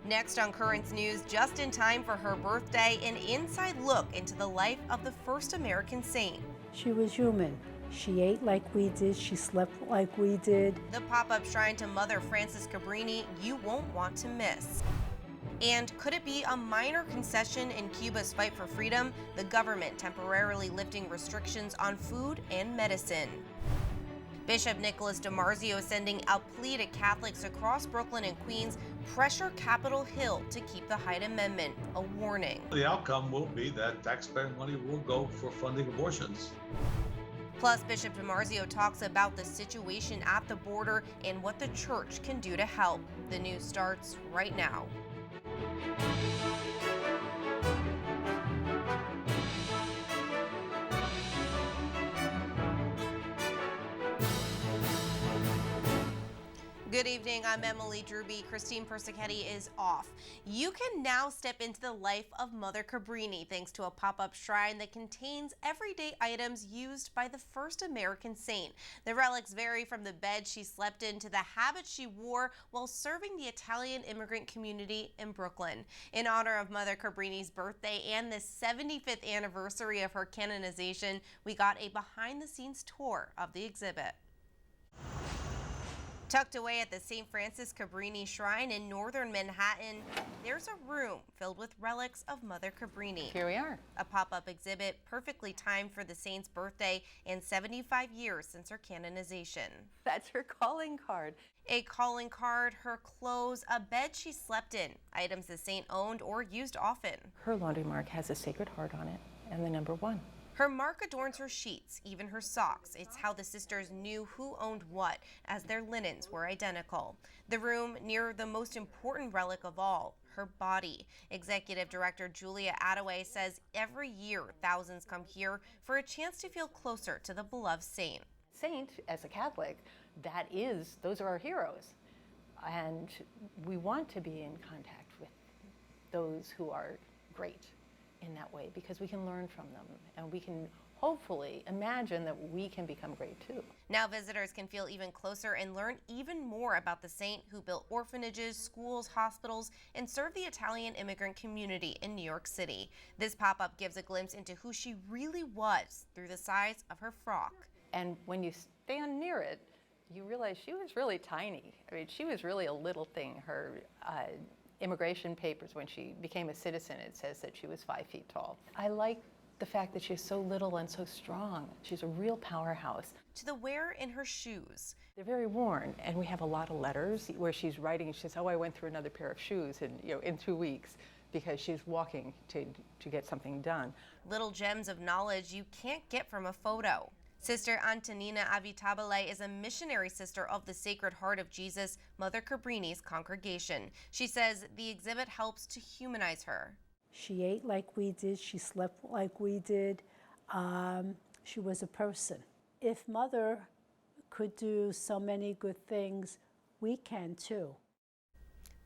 Next on Currents News, just in time for her birthday, an inside look into the life of the first American saint. She was human. She ate like we did. She slept like we did. The pop-up shrine to Mother Francis Cabrini you won't want to miss. And could it be a minor concession in Cuba's fight for freedom? The government temporarily lifting restrictions on food and medicine. Bishop Nicholas DiMarzio sending a plea to Catholics across Brooklyn and Queens, pressure Capitol Hill to keep the Hyde Amendment, a warning. The outcome will be that taxpayer money will go for funding abortions. Plus, Bishop DiMarzio talks about the situation at the border and what the church can do to help. The news starts right now. Good evening, I'm Emily Druby. Christine Persichetti is off. You can now step into the life of Mother Cabrini thanks to a pop-up shrine that contains everyday items used by the first American saint. The relics vary from the bed she slept in to the habit she wore while serving the Italian immigrant community in Brooklyn. In honor of Mother Cabrini's birthday and the 75th anniversary of her canonization, we got a behind-the-scenes tour of the exhibit. Tucked away at the St. Francis Cabrini Shrine in northern Manhattan, there's a room filled with relics of Mother Cabrini. Here we are. A pop-up exhibit perfectly timed for the saint's birthday and 75 years since her canonization. That's her calling card. A calling card, her clothes, a bed she slept in, items the saint owned or used often. Her laundry mark has a Sacred Heart on it and the number 1. Her mark adorns her sheets, even her socks. It's how the sisters knew who owned what, as their linens were identical. The room near the most important relic of all, her body. Executive Director Julia Attaway says every year thousands come here for a chance to feel closer to the beloved saint. Saint, as a Catholic, those are our heroes. And we want to be in contact with those who are great in that way, because we can learn from them and we can hopefully imagine that we can become great too. Now visitors can feel even closer and learn even more about the saint who built orphanages, schools, hospitals, and served the Italian immigrant community in New York City. This pop-up gives a glimpse into who she really was through the size of her frock. And when you stand near it, you realize she was really tiny. I mean, she was really a little thing. Her immigration papers, when she became a citizen, it says that she was 5 feet tall. I like the fact that she's so little and so strong. She's a real powerhouse. To the wear in her shoes. They're very worn, and we have a lot of letters where she's writing. She says, "Oh, I went through another pair of shoes in 2 weeks," because she's walking to get something done. Little gems of knowledge you can't get from a photo. Sister Antonina Avitabile is a missionary sister of the Sacred Heart of Jesus, Mother Cabrini's congregation. She says the exhibit helps to humanize her. She ate like we did. She slept like we did. She was a person. If Mother could do so many good things, we can too.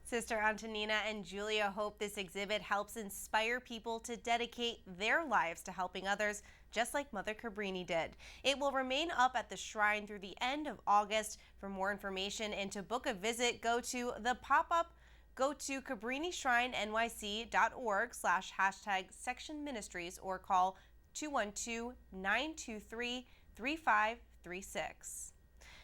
Sister Antonina and Julia hope this exhibit helps inspire people to dedicate their lives to helping others, just like Mother Cabrini did. It will remain up at the shrine through the end of August. For more information and to book a visit, go to the pop-up. Go to cabrinishrinenyc.org/#sectionministries or call 212-923-3536.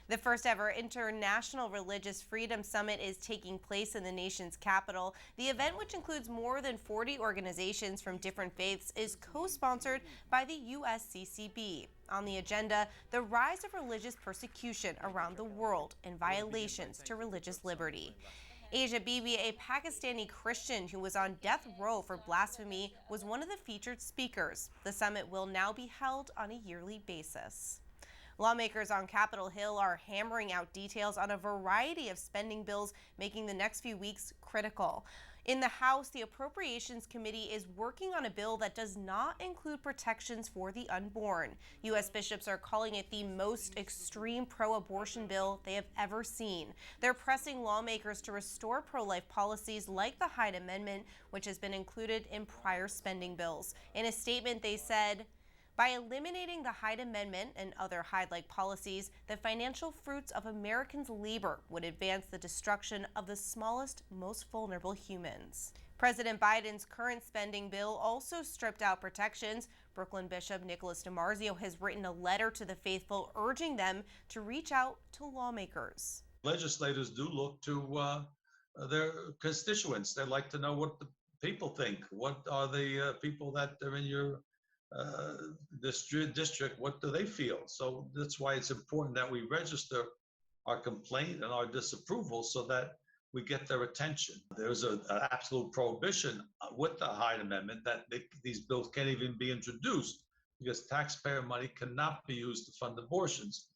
The first ever International Religious Freedom Summit is taking place in the nation's capital. The event, which includes more than 40 organizations from different faiths, is co-sponsored by the USCCB. On the agenda, the rise of religious persecution around the world and violations to religious liberty. Asia Bibi, a Pakistani Christian who was on death row for blasphemy, was one of the featured speakers. The summit will now be held on a yearly basis. Lawmakers on Capitol Hill are hammering out details on a variety of spending bills, making the next few weeks critical. In the House, the Appropriations Committee is working on a bill that does not include protections for the unborn. U.S. bishops are calling it the most extreme pro-abortion bill they have ever seen. They're pressing lawmakers to restore pro-life policies like the Hyde Amendment, which has been included in prior spending bills. In a statement, they said, By eliminating the Hyde Amendment and other Hyde-like policies, the financial fruits of Americans' labor would advance the destruction of the smallest, most vulnerable humans. President Biden's current spending bill also stripped out protections. Brooklyn Bishop Nicholas DiMarzio has written a letter to the faithful urging them to reach out to lawmakers. Legislators do look to their constituents. They like to know what the people think. What are the people that are in your district, what do they feel? So that's why it's important that we register our complaint and our disapproval so that we get their attention. There's an absolute prohibition with the Hyde Amendment that these bills can't even be introduced because taxpayer money cannot be used to fund abortions.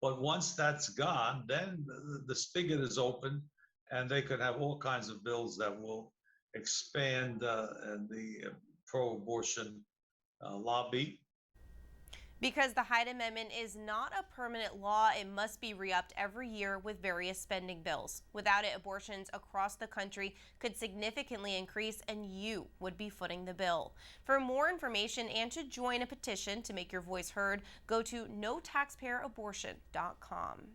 But once that's gone, then the spigot is open and they could have all kinds of bills that will expand the pro-abortion lobby. Because the Hyde Amendment is not a permanent law, it must be re-upped every year with various spending bills. Without it, abortions across the country could significantly increase and you would be footing the bill. For more information and to join a petition to make your voice heard, go to notaxpayerabortion.com.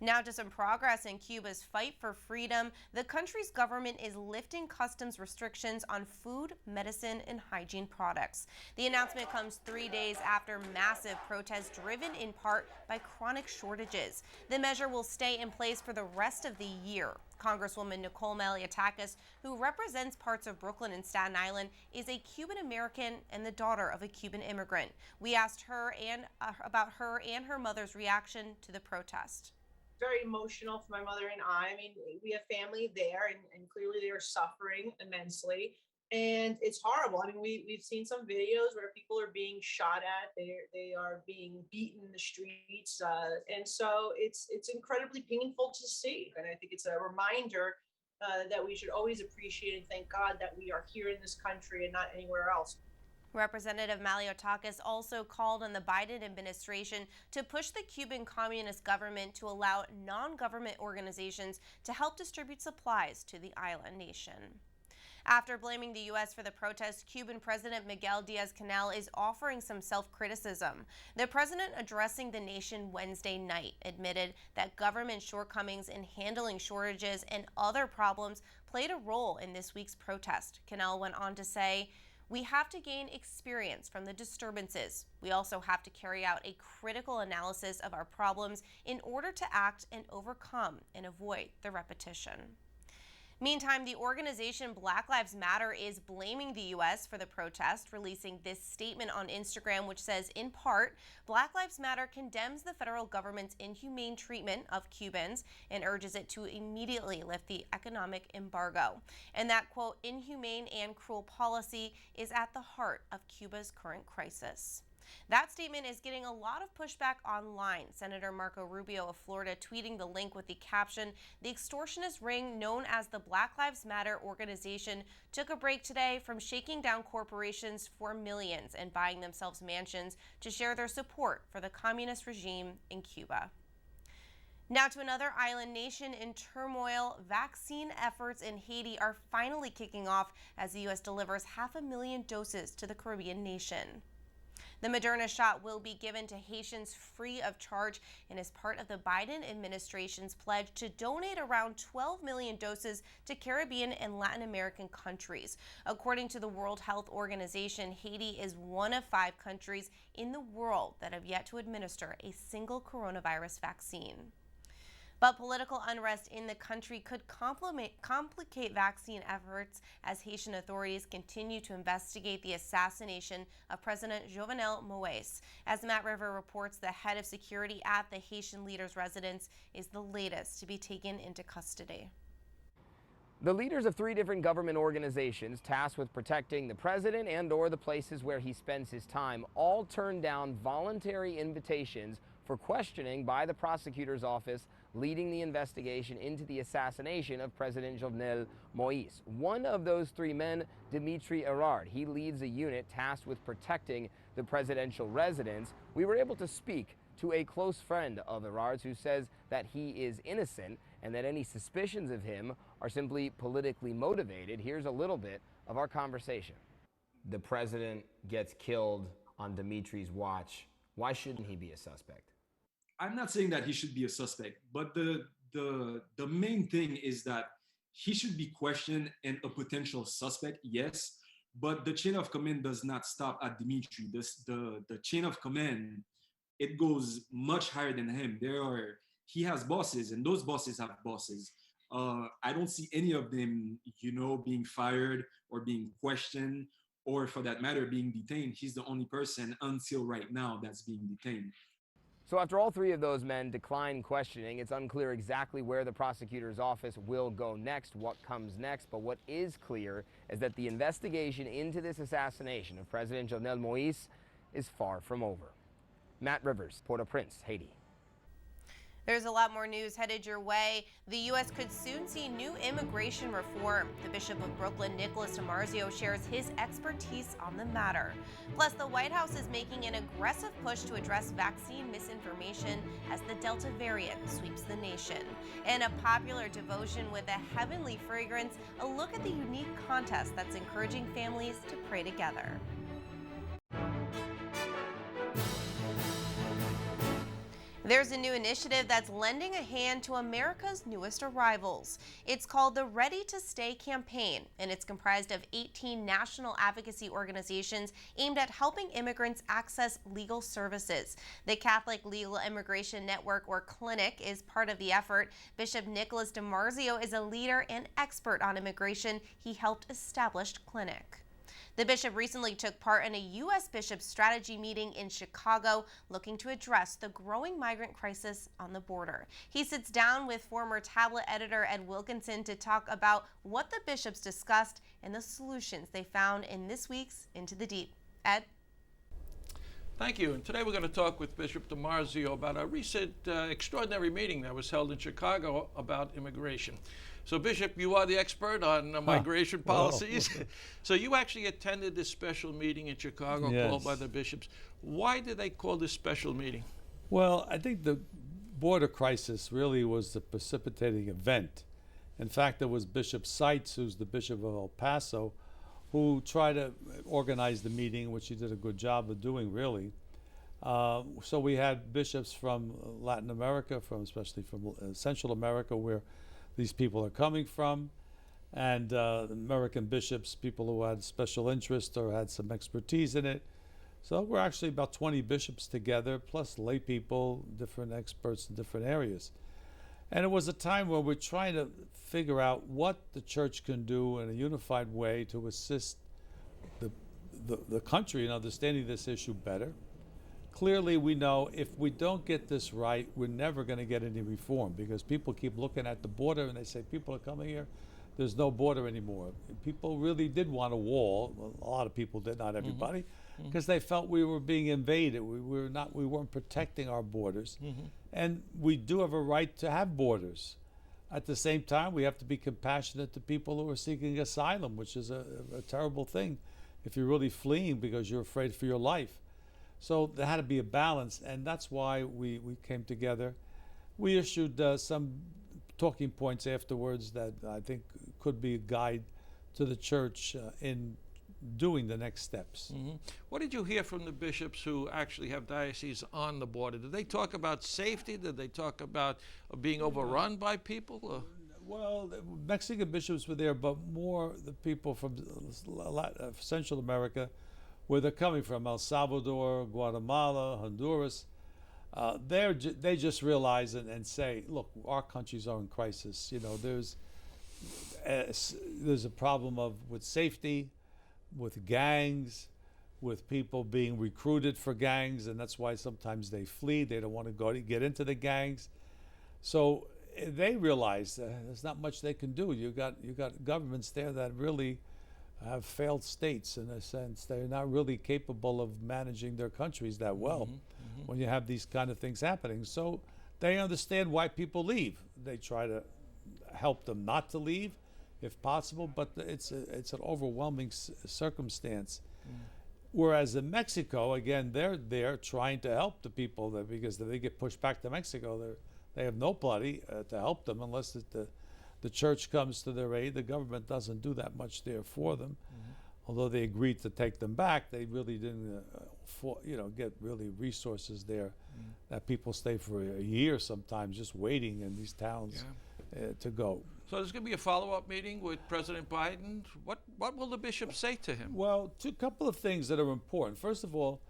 Now to some progress in Cuba's fight for freedom. The country's government is lifting customs restrictions on food, medicine, and hygiene products. The announcement comes 3 days after massive protests driven in part by chronic shortages. The measure will stay in place for the rest of the year. Congresswoman Nicole Malliotakis, who represents parts of Brooklyn and Staten Island, is a Cuban American and the daughter of a Cuban immigrant. We asked her about her and her mother's reaction to the protest. Very emotional for my mother and I. I mean, we have family there, and clearly they are suffering immensely, and it's horrible. I mean, we've seen some videos where people are being shot at, they are being beaten in the streets, and so it's incredibly painful to see. And I think it's a reminder that we should always appreciate and thank God that we are here in this country and not anywhere else. Representative Malliotakis also called on the Biden administration to push the Cuban Communist government to allow non-government organizations to help distribute supplies to the island nation. After blaming the U.S. for the protests, Cuban President Miguel Diaz-Canel is offering some self-criticism. The president, addressing the nation Wednesday night, admitted that government shortcomings in handling shortages and other problems played a role in this week's protest. Canel went on to say, "We have to gain experience from the disturbances. We also have to carry out a critical analysis of our problems in order to act and overcome and avoid the repetition." Meantime, the organization Black Lives Matter is blaming the U.S. for the protest, releasing this statement on Instagram, which says, in part, Black Lives Matter condemns the federal government's inhumane treatment of Cubans and urges it to immediately lift the economic embargo. And that, quote, inhumane and cruel policy is at the heart of Cuba's current crisis. That statement is getting a lot of pushback online. Senator Marco Rubio of Florida tweeting the link with the caption, "The extortionist ring known as the Black Lives Matter organization took a break today from shaking down corporations for millions and buying themselves mansions to share their support for the communist regime in Cuba." Now to another island nation in turmoil. Vaccine efforts in Haiti are finally kicking off as the U.S. delivers 500,000 doses to the Caribbean nation. The Moderna shot will be given to Haitians free of charge and is part of the Biden administration's pledge to donate around 12 million doses to Caribbean and Latin American countries. According to the World Health Organization, Haiti is one of 5 countries in the world that have yet to administer a single coronavirus vaccine. But political unrest in the country could complicate vaccine efforts as Haitian authorities continue to investigate the assassination of President Jovenel Moïse. As Matt River reports, the head of security at the Haitian leader's residence is the latest to be taken into custody. The leaders of 3 different government organizations tasked with protecting the president and/or the places where he spends his time all turned down voluntary invitations for questioning by the prosecutor's office leading the investigation into the assassination of President Jovenel Moïse. One of those 3 men, Dimitri Erard, he leads a unit tasked with protecting the presidential residence. We were able to speak to a close friend of Erard's who says that he is innocent and that any suspicions of him are simply politically motivated. Here's a little bit of our conversation. The president gets killed on Dimitri's watch. Why shouldn't he be a suspect? I'm not saying that he should be a suspect, but the main thing is that he should be questioned and a potential suspect, yes, but the chain of command does not stop at Dimitri. The chain of command, it goes much higher than him. He has bosses, and those bosses have bosses. I don't see any of them, being fired or being questioned, or for that matter, being detained. He's the only person until right now that's being detained. So after all three of those men decline questioning, it's unclear exactly where the prosecutor's office will go next, what comes next. But what is clear is that the investigation into this assassination of President Jovenel Moïse is far from over. Matt Rivers, Port-au-Prince, Haiti. There's a lot more news headed your way. The U.S. could soon see new immigration reform. The Bishop of Brooklyn, Nicholas DiMarzio, shares his expertise on the matter. Plus, the White House is making an aggressive push to address vaccine misinformation as the Delta variant sweeps the nation. And a popular devotion with a heavenly fragrance, a look at the unique contest that's encouraging families to pray together. There's a new initiative that's lending a hand to America's newest arrivals. It's called the Ready to Stay campaign, and it's comprised of 18 national advocacy organizations aimed at helping immigrants access legal services. The Catholic Legal Immigration Network, or CLINIC, is part of the effort. Bishop Nicholas DiMarzio is a leader and expert on immigration. He helped establish CLINIC. The bishop recently took part in a U.S. bishop strategy meeting in Chicago looking to address the growing migrant crisis on the border. He sits down with former Tablet editor Ed Wilkinson to talk about what the bishops discussed and the solutions they found in this week's Into the Deep. Ed? Thank you. And today we're going to talk with Bishop DiMarzio about a recent extraordinary meeting that was held in Chicago about immigration. So, Bishop, you are the expert on migration policies. So you actually attended this special meeting in Chicago called by the bishops. Why did they call this special meeting? Well, I think the border crisis really was the precipitating event. In fact, there was Bishop Seitz, who's the Bishop of El Paso, who tried to organize the meeting, which he did a good job of doing, really. So we had bishops from Latin America, especially from Central America, where these people are coming from, and American bishops, people who had special interest or had some expertise in it. So we're actually about 20 bishops together, plus lay people, different experts in different areas. And it was a time where we're trying to figure out what the church can do in a unified way to assist the country in understanding this issue better. Clearly, we know if we don't get this right, we're never going to get any reform, because people keep looking at the border and they say, people are coming here, there's no border anymore. People really did want a wall. Well, a lot of people did, not everybody, because they felt we were being invaded. We weren't protecting our borders. And we do have a right to have borders. At the same time, we have to be compassionate to people who are seeking asylum, which is a terrible thing if you're really fleeing because you're afraid for your life. So there had to be a balance, and that's why we came together. We issued some talking points afterwards that I think could be a guide to the church in doing the next steps. What did you hear from the bishops who actually have dioceses on the border? Did they talk about safety? Did they talk about being overrun by people? Well, the Mexican bishops were there, but more the people from Central America, where they're coming from, El Salvador, Guatemala, Honduras. They just realize and say, look, our countries are in crisis. You know, there's a problem with safety, with gangs, with people being recruited for gangs, and that's why sometimes they flee. They don't want to get into the gangs. So they realize there's not much they can do. You got governments there that really have failed states in a sense. They're not really capable of managing their countries that well when you have these kind of things happening. So they understand why people leave. They try to help them not to leave if possible, but it's an overwhelming circumstance. Whereas in Mexico, again, they're there trying to help the people because if they get pushed back to Mexico, they have nobody to help them unless the church comes to their aid. The government doesn't do that much there for them. although they agreed to take them back, they really didn't, get really resources there. That people stay for a year sometimes just waiting in these towns to go. So there's going to be a follow-up meeting with President Biden. What will the bishop say to him? Well, a couple of things that are important. First of all,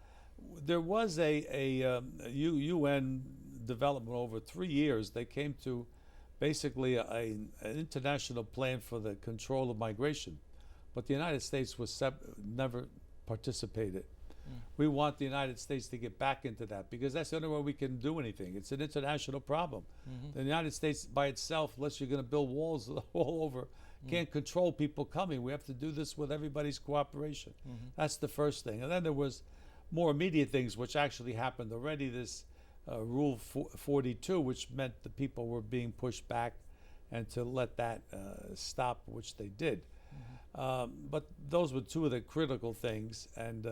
there was a UN development over 3 years. They came to basically an international plan for the control of migration, but the United States was never participated. We want the United States to get back into that because that's the only way we can do anything. It's an international problem. The United States by itself, unless you're going to build walls all over, can't control people coming. We have to do this with everybody's cooperation. That's the first thing. And then there was more immediate things which actually happened already. This Rule 42, which meant the people were being pushed back, and to let that stop, which they did. But those were two of the critical things, and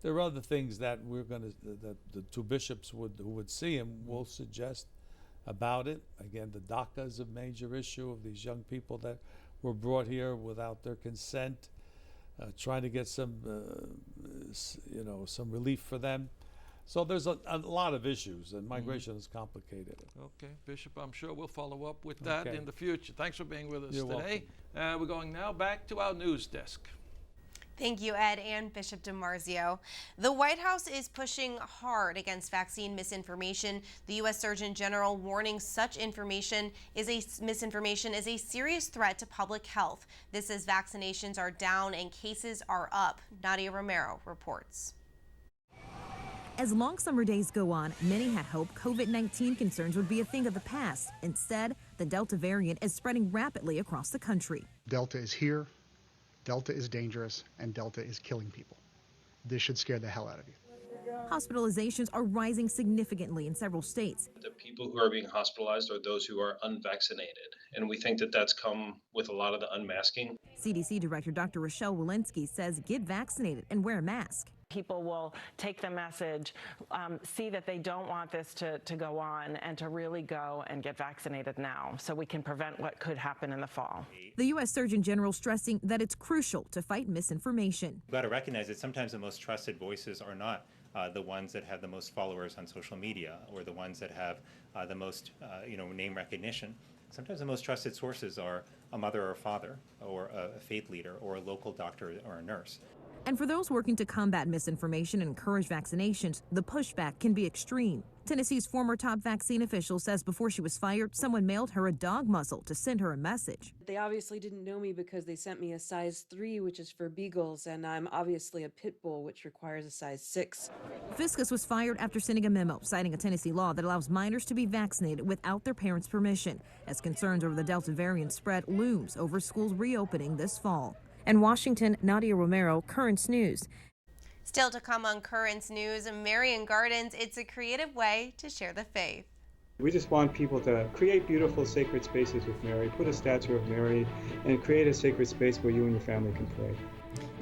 there are other things that we're going to, that the two bishops who would see him will suggest about it. Again, the DACA is a major issue of these young people that were brought here without their consent, trying to get some, some relief for them. So there's a lot of issues, and migration is complicated. Okay, Bishop, I'm sure we'll follow up with that Okay. in the future. Thanks for being with us You're today. We're going now back to our news desk. Thank you, Ed and Bishop DiMarzio. The White House is pushing hard against vaccine misinformation. The U.S. Surgeon General warning such misinformation is a serious threat to public health. This as vaccinations are down and cases are up. Nadia Romero reports. As long summer days go on, many had hoped COVID-19 concerns would be a thing of the past. Instead, the Delta variant is spreading rapidly across the country. Delta is here, Delta is dangerous, and Delta is killing people. This should scare the hell out of you. Hospitalizations are rising significantly in several states. The people who are being hospitalized are those who are unvaccinated, and we think that that's come with a lot of the unmasking. CDC Director Dr. Rochelle Walensky says get vaccinated and wear a mask. People will take the message, see that they don't want this to go on, and to really go and get vaccinated now so we can prevent what could happen in the fall. The U.S. Surgeon General stressing that it's crucial to fight misinformation. You've got to recognize that sometimes the most trusted voices are not the ones that have the most followers on social media or the ones that have the most name recognition. Sometimes the most trusted sources are a mother or a father or a faith leader or a local doctor or a nurse. And for those working to combat misinformation and encourage vaccinations, the pushback can be extreme. Tennessee's former top vaccine official says before she was fired, someone mailed her a dog muzzle to send her a message. They obviously didn't know me because they sent me a size 3, which is for beagles, and I'm obviously a pit bull, which requires a size 6. Fiscus was fired after sending a memo citing a Tennessee law that allows minors to be vaccinated without their parents' permission, as concerns over the Delta variant spread looms over schools reopening this fall. In Washington, Nadia Romero, Currents News. Still to come on Currents News, Marian Gardens, it's a creative way to share the faith. We just want people to create beautiful sacred spaces with Mary, put a statue of Mary, and create a sacred space where you and your family can pray.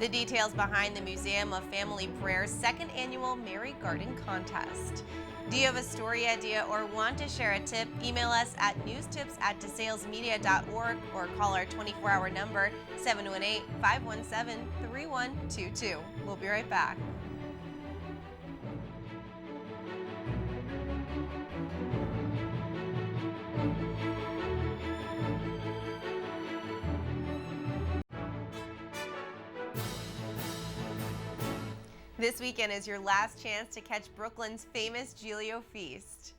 The details behind the Museum of Family Prayer's second annual Mary Garden Contest. Do you have a story idea or want to share a tip? Email us at newstips@desalesmedia.org or call our 24-hour number 718-517-3122. We'll be right back. This weekend is your last chance to catch Brooklyn's famous GIGLIO feast.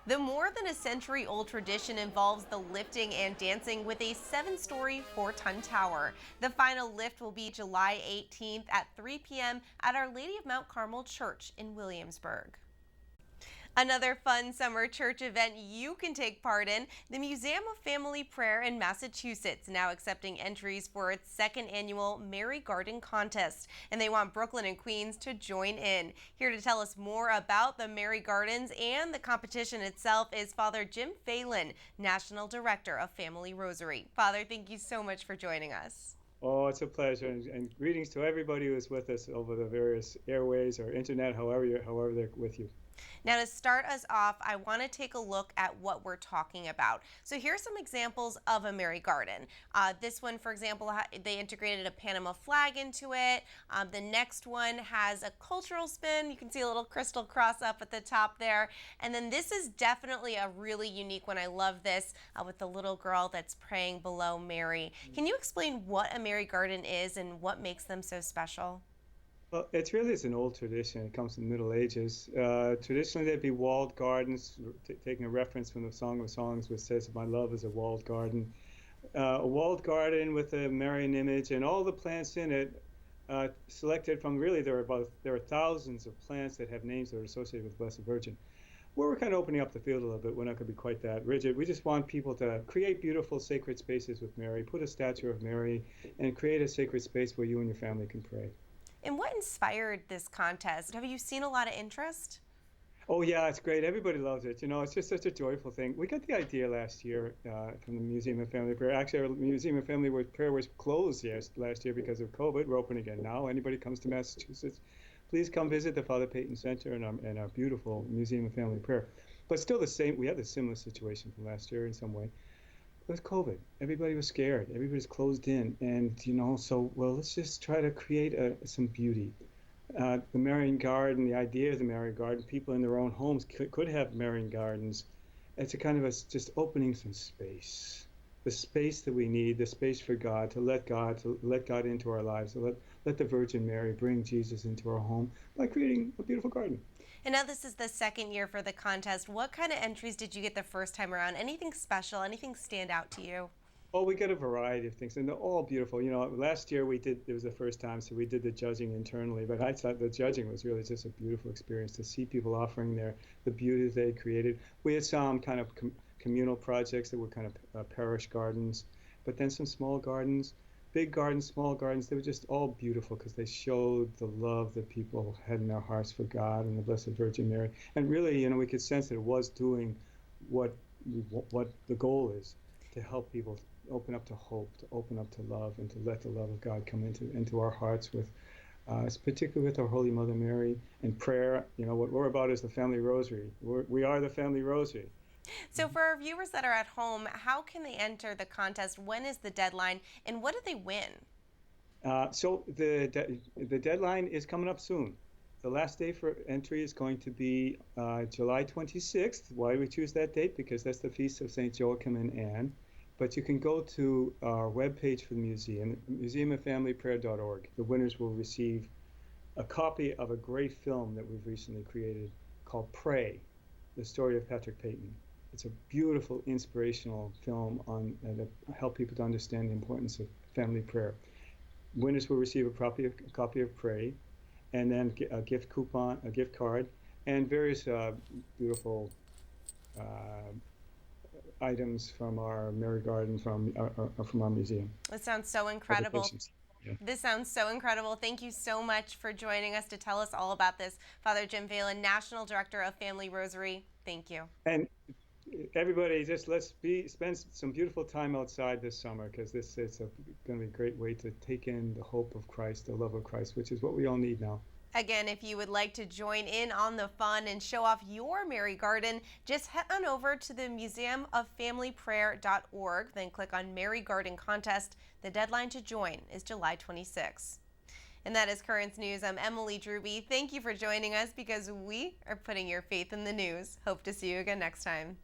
The more than a century-old tradition involves the lifting and dancing with a 7-story, 4-ton tower. The final lift will be July 18th at 3 p.m. at Our Lady of Mount Carmel Church in Williamsburg. Another fun summer church event you can take part in, the Museum of Family Prayer in Massachusetts, now accepting entries for its second annual Mary Garden Contest, and they want Brooklyn and Queens to join in. Here to tell us more about the Mary Gardens and the competition itself is Father Jim Phelan, National Director of Family Rosary. Father, thank you so much for joining us. Oh, it's a pleasure, and greetings to everybody who is with us over the various airways or internet, however they're with you. Now, to start us off, I want to take a look at what we're talking about. So here's some examples of a Mary garden. This one, for example, they integrated a Panama flag into it. The next one has a cultural spin. You can see a little crystal cross up at the top there. And then this is definitely a really unique one. I love this with the little girl that's praying below Mary. Can you explain what a Mary garden is and what makes them so special? Well, it's an old tradition. It comes from the Middle Ages. Traditionally, there'd be walled gardens, taking a reference from the Song of Songs, which says, "My love is a walled garden." A walled garden with a Marian image and all the plants in it, selected from there are thousands of plants that have names that are associated with the Blessed Virgin. We're kind of opening up the field a little bit. We're not going to be quite that rigid. We just want people to create beautiful sacred spaces with Mary, put a statue of Mary, and create a sacred space where you and your family can pray. And what inspired this contest? Have you seen a lot of interest? Oh yeah, it's great. Everybody loves it. It's just such a joyful thing. We got the idea last year from the Museum of Family Prayer. Actually, our Museum of Family Prayer was closed last year because of COVID. We're open again now. Anybody comes to Massachusetts, please come visit the Father Peyton Center and our beautiful Museum of Family Prayer. But still the same. We had a similar situation from last year in some way. It was COVID. Everybody was scared. Everybody's closed in. And, let's just try to create some beauty. The Marian garden, the idea of the Marian garden, people in their own homes could have Marian gardens. It's a kind of just opening some space. The space that we need, the space for God, to let God into our lives, to let the Virgin Mary bring Jesus into our home by creating a beautiful garden. And now this is the second year for the contest. What kind of entries did you get the first time around? Anything special? Anything stand out to you? Oh, we got a variety of things, and they're all beautiful. Last year it was the first time, so we did the judging internally, but I thought the judging was really just a beautiful experience to see people offering the beauty they created. We had some kind of communal projects that were kind of parish gardens, but then some small gardens, big gardens, small gardens. They were just all beautiful because they showed the love that people had in their hearts for God and the Blessed Virgin Mary. And really, we could sense that it was doing what the goal is, to help people open up to hope, to open up to love, and to let the love of God come into our hearts with, particularly with our Holy Mother Mary and prayer. What we're about is the Family Rosary. We are the Family Rosary. So for our viewers that are at home, how can they enter the contest? When is the deadline, and what do they win? So the deadline is coming up soon. The last day for entry is going to be July 26th. Why do we choose that date? Because that's the feast of St. Joachim and Anne. But you can go to our webpage for the museum, museumoffamilyprayer.org. The winners will receive a copy of a great film that we've recently created called Pray, the story of Patrick Peyton. It's a beautiful, inspirational film that help people to understand the importance of family prayer. Winners will receive a copy of Pray, and then a gift coupon, a gift card, and various beautiful items from our Mary Garden, from our museum. This sounds so incredible. Yeah. This sounds so incredible. Thank you so much for joining us to tell us all about this. Father Jim Valen, National Director of Family Rosary, thank you. And everybody, let's spend some beautiful time outside this summer, because it's going to be a great way to take in the hope of Christ, the love of Christ, which is what we all need now. Again, if you would like to join in on the fun and show off your Mary Garden, just head on over to the museumoffamilyprayer.org, then click on Mary Garden Contest. The deadline to join is July 26. And that is Currents News. I'm Emily Drewby. Thank you for joining us, because we are putting your faith in the news. Hope to see you again next time.